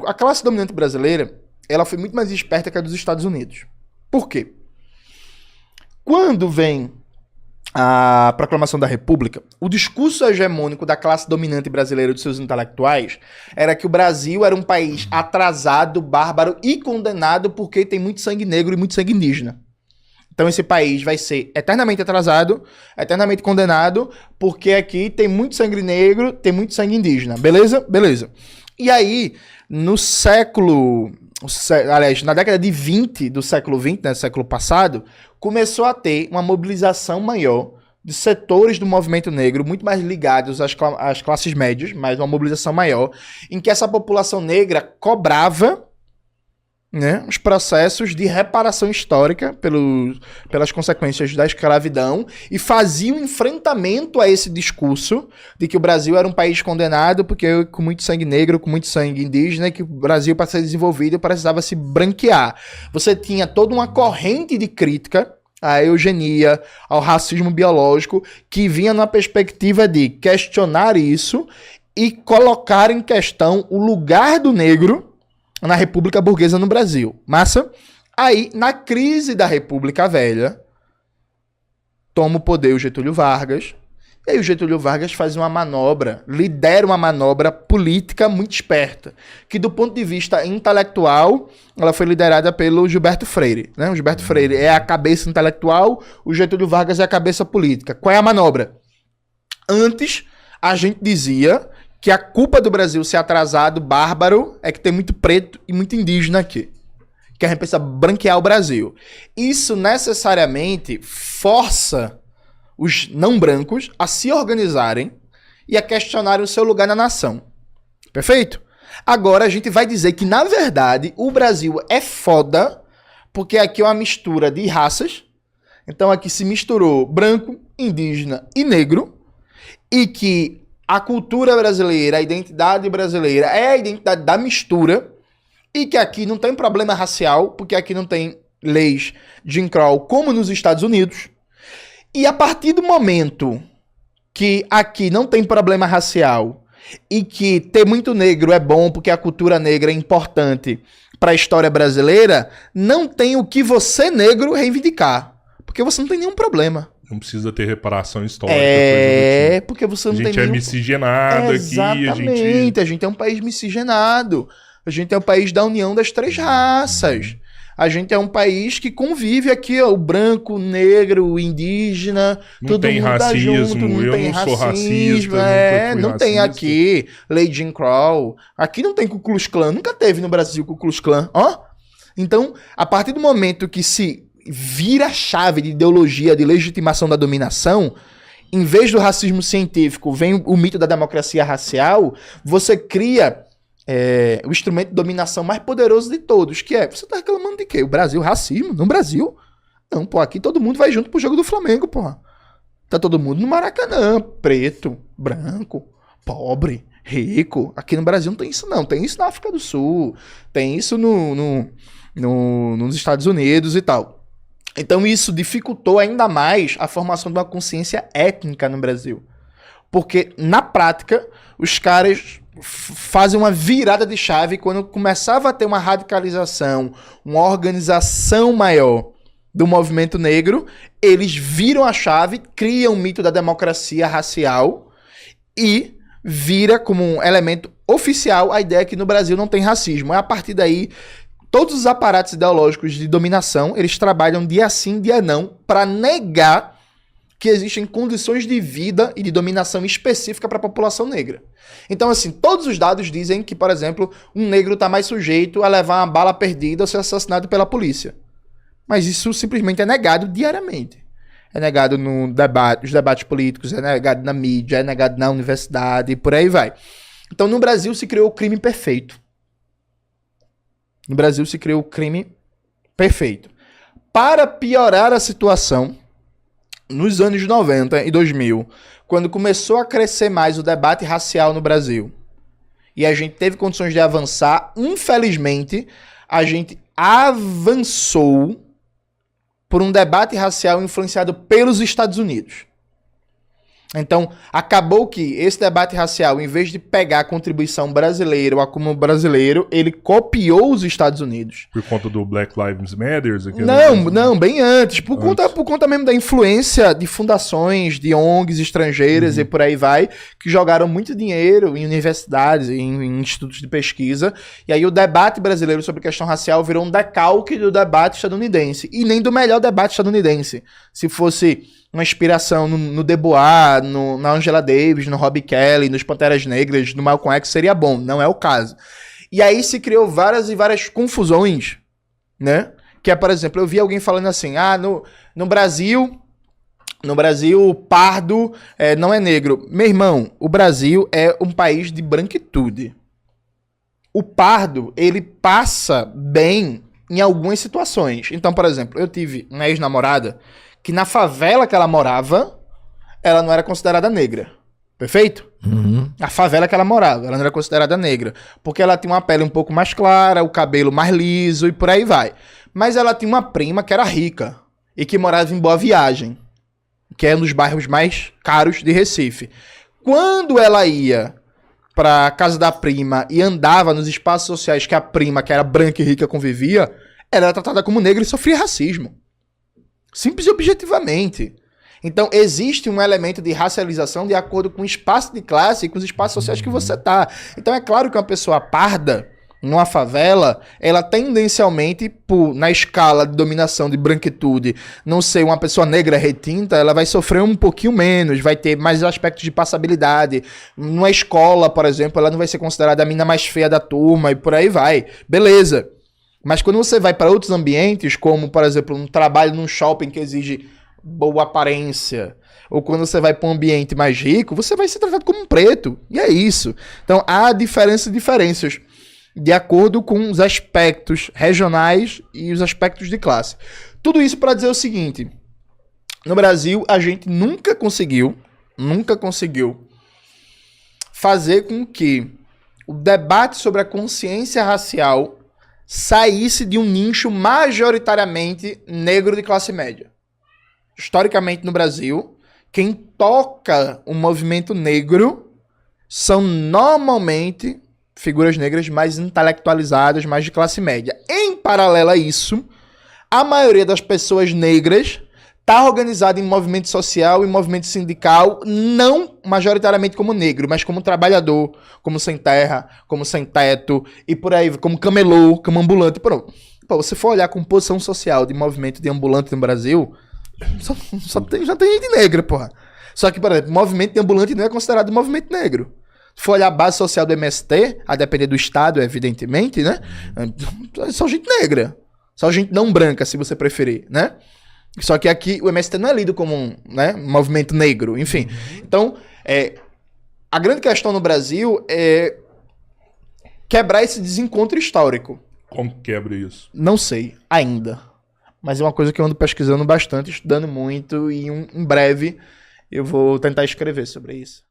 A classe dominante brasileira, ela foi muito mais esperta que a dos Estados Unidos. Por quê? Quando vem a proclamação da República, o discurso hegemônico da classe dominante brasileira dos seus intelectuais era que o Brasil era um país atrasado, bárbaro e condenado porque tem muito sangue negro e muito sangue indígena. Então esse país vai ser eternamente atrasado, eternamente condenado, porque aqui tem muito sangue negro, tem muito sangue indígena. Beleza? Beleza. E aí, na década de 20 do século XX, né, século passado, começou a ter uma mobilização maior de setores do movimento negro, muito mais ligados às classes médias, mas uma mobilização maior, em que essa população negra cobrava, né, os processos de reparação histórica pelas consequências da escravidão e fazia um enfrentamento a esse discurso de que o Brasil era um país condenado porque com muito sangue negro, com muito sangue indígena, que o Brasil, para ser desenvolvido, precisava se branquear. Você tinha toda uma corrente de crítica à eugenia, ao racismo biológico, que vinha numa perspectiva de questionar isso e colocar em questão o lugar do negro na República Burguesa no Brasil. Massa? Aí, na crise da República Velha, toma o poder o Getúlio Vargas, e aí o Getúlio Vargas faz uma manobra, lidera uma manobra política muito esperta, que do ponto de vista intelectual, ela foi liderada pelo Gilberto Freire, né? O Gilberto Freire é a cabeça intelectual, o Getúlio Vargas é a cabeça política. Qual é a manobra? Antes, a gente dizia que a culpa do Brasil ser atrasado, bárbaro, é que tem muito preto e muito indígena aqui. Que a gente precisa branquear o Brasil. Isso necessariamente força os não brancos a se organizarem e a questionarem o seu lugar na nação. Perfeito? Agora a gente vai dizer que, na verdade, o Brasil é foda porque aqui é uma mistura de raças. Então aqui se misturou branco, indígena e negro. E que a cultura brasileira, a identidade brasileira é a identidade da mistura e que aqui não tem problema racial, porque aqui não tem leis de Jim Crow como nos Estados Unidos. E a partir do momento que aqui não tem problema racial e que ter muito negro é bom porque a cultura negra é importante para a história brasileira, não tem o que você, negro, reivindicar, porque você não tem nenhum problema. Não precisa ter reparação histórica. Porque você não tem nenhum... A gente é miscigenado aqui. A gente é um país miscigenado. A gente é um país da união das três raças. A gente é um país que convive aqui, ó, o branco, o negro, o indígena, não todo tem mundo racismo, tá junto, não tem sou racismo, racista, não tem aqui lei Jim Crow. Aqui não tem Ku Klux Klan, nunca teve no Brasil Ku Klux Klan, ó. Então, a partir do momento que se vira a chave de ideologia de legitimação da dominação, em vez do racismo científico, vem o mito da democracia racial, você cria o instrumento de dominação mais poderoso de todos, que é, você tá reclamando de quê? O Brasil, racismo? No Brasil? Não, pô, aqui todo mundo vai junto pro jogo do Flamengo, pô. Tá todo mundo no Maracanã, preto, branco, pobre, rico. Aqui no Brasil não tem isso não, tem isso na África do Sul, tem isso nos Estados Unidos e tal. Então isso dificultou ainda mais a formação de uma consciência étnica no Brasil. Porque, na prática, os caras fazem uma virada de chave quando começava a ter uma radicalização, uma organização maior do movimento negro, eles viram a chave, criam o mito da democracia racial e vira como um elemento oficial a ideia que no Brasil não tem racismo. É a partir daí... Todos os aparatos ideológicos de dominação, eles trabalham dia sim, dia não, para negar que existem condições de vida e de dominação específica para a população negra. Então, assim, todos os dados dizem que, por exemplo, um negro está mais sujeito a levar uma bala perdida ou ser assassinado pela polícia. Mas isso simplesmente é negado diariamente. É negado nos debates políticos, é negado na mídia, é negado na universidade e por aí vai. Então, no Brasil se criou o crime perfeito. No Brasil se criou o crime perfeito. Para piorar a situação, nos anos 90 e 2000, quando começou a crescer mais o debate racial no Brasil, e a gente teve condições de avançar, infelizmente, a gente avançou por um debate racial influenciado pelos Estados Unidos. Então, acabou que esse debate racial, em vez de pegar a contribuição brasileira, o acúmulo brasileiro, ele copiou os Estados Unidos. Por conta do Black Lives Matter? Não, bem antes. Por conta mesmo da influência de fundações, de ONGs estrangeiras e por aí vai, que jogaram muito dinheiro em universidades, em institutos de pesquisa. E aí o debate brasileiro sobre questão racial virou um decalque do debate estadunidense. E nem do melhor debate estadunidense. Se fosse uma inspiração no Dubois, na Angela Davis, no Robbie Kelly, nos Panteras Negras, no Malcolm X, seria bom. Não é o caso. E aí se criou várias e várias confusões, né? Que é, por exemplo, eu vi alguém falando assim, no Brasil, pardo não é negro. Meu irmão, o Brasil é um país de branquitude. O pardo, ele passa bem em algumas situações. Então, por exemplo, eu tive uma ex-namorada que na favela que ela morava, ela não era considerada negra. Perfeito? Uhum. A favela que ela morava, ela não era considerada negra. Porque ela tinha uma pele um pouco mais clara, o cabelo mais liso e por aí vai. Mas ela tinha uma prima que era rica e que morava em Boa Viagem, que é um dos bairros mais caros de Recife. Quando ela ia pra casa da prima e andava nos espaços sociais que a prima, que era branca e rica, convivia, ela era tratada como negra e sofria racismo. Simples e objetivamente. Então, existe um elemento de racialização de acordo com o espaço de classe e com os espaços sociais que você tá. Então, é claro que uma pessoa parda, numa favela, ela tendencialmente, na escala de dominação de branquitude, não ser uma pessoa negra retinta, ela vai sofrer um pouquinho menos, vai ter mais aspectos de passabilidade. Numa escola, por exemplo, ela não vai ser considerada a mina mais feia da turma e por aí vai. Beleza. Mas quando você vai para outros ambientes, como, por exemplo, um trabalho num shopping que exige boa aparência, ou quando você vai para um ambiente mais rico, você vai ser tratado como um preto. E é isso. Então, há diferenças de acordo com os aspectos regionais e os aspectos de classe. Tudo isso para dizer o seguinte: no Brasil, a gente nunca conseguiu fazer com que o debate sobre a consciência racial saísse de um nicho majoritariamente negro de classe média. Historicamente no Brasil, quem toca o movimento negro são normalmente figuras negras mais intelectualizadas, mais de classe média. Em paralelo a isso, a maioria das pessoas negras está organizada em movimento social e movimento sindical, não majoritariamente como negro, mas como trabalhador, como sem terra, como sem teto, e por aí, como camelô, como ambulante. Pô, você for olhar a composição social de movimento de ambulante no Brasil, já tem gente negra, porra. Só que, por exemplo, movimento de ambulante não é considerado movimento negro. Se for olhar a base social do MST, a depender do estado, evidentemente, né? É só gente negra. Só gente não branca, se você preferir, né? Só que aqui o MST não é lido como um movimento negro, enfim. Então, a grande questão no Brasil é quebrar esse desencontro histórico. Como quebra isso? Não sei, ainda. Mas é uma coisa que eu ando pesquisando bastante, estudando muito, e em breve eu vou tentar escrever sobre isso.